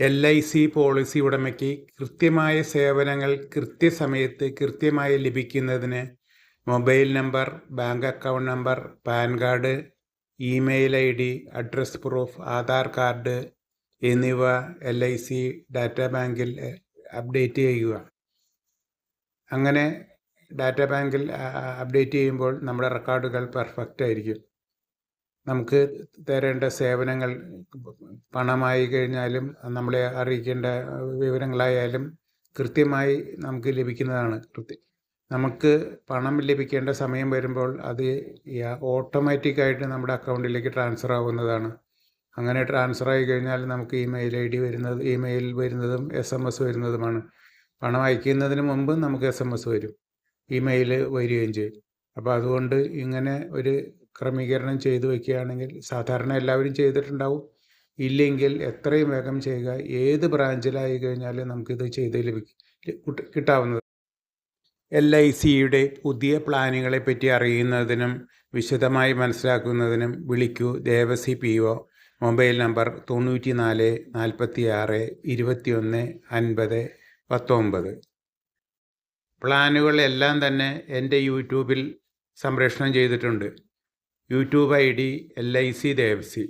LIC policy ഉടമയ്ക്ക് കൃത്യമായ സേവനങ്ങൾ കൃത്യസമയത്ത് കൃത്യമായി ലഭിക്കുന്നതിന് mobile number, bank account number, pan card, email ID, address proof, Aadhaar card എന്നിവ LIC ഡാറ്റാ ബാങ്കിൽ അപ്ഡേറ്റ് ചെയ്യുക. അങ്ങനെ ഡാറ്റാ ബാങ്കിൽ അപ്ഡേറ്റ് ചെയ്യുമ്പോൾ നമ്മുടെ റെക്കോർഡുകൾ പെർഫെക്റ്റ് ആയിരിക്കും. നമുക്ക് തരേണ്ട സേവനങ്ങൾ പണമായി കഴിഞ്ഞാലും നമ്മളെ അറിയിക്കേണ്ട വിവരങ്ങളായാലും കൃത്യമായി നമുക്ക് ലഭിക്കുന്നതാണ്. നമുക്ക് പണം ലഭിക്കേണ്ട സമയം വരുമ്പോൾ അത് ഓട്ടോമാറ്റിക്കായിട്ട് നമ്മുടെ അക്കൗണ്ടിലേക്ക് ട്രാൻസ്ഫർ ആവുന്നതാണ്. അങ്ങനെ ട്രാൻസ്ഫർ ആയി കഴിഞ്ഞാൽ നമുക്ക് ഇമെയിൽ വരുന്നതും SMS വരുന്നതുമാണ്. പണം അയക്കുന്നതിന് മുമ്പ് നമുക്ക് SMS വരും, ഇമെയിൽ വരികയും ചെയ്യും. അപ്പോൾ അതുകൊണ്ട് ഇങ്ങനെ ഒരു ക്രമീകരണം ചെയ്തു വയ്ക്കുകയാണെങ്കിൽ സാധാരണ എല്ലാവരും ചെയ്തിട്ടുണ്ടാവും. ഇല്ലെങ്കിൽ എത്രയും വേഗം ചെയ്യുക. ഏത് ബ്രാഞ്ചിലായി കഴിഞ്ഞാലും നമുക്കിത് ചെയ്ത് കിട്ടാവുന്നത്. LICയുടെ പുതിയ പ്ലാനുകളെ പറ്റി അറിയുന്നതിനും വിശദമായി മനസ്സിലാക്കുന്നതിനും വിളിക്കൂ ദേവസി PO. Mobile number 94 46 21 50 19. പ്ലാനുകളെല്ലാം തന്നെ എൻ്റെ യൂട്യൂബിൽ സംപ്രേഷണം ചെയ്തിട്ടുണ്ട്. YouTube ID LIC Devasi.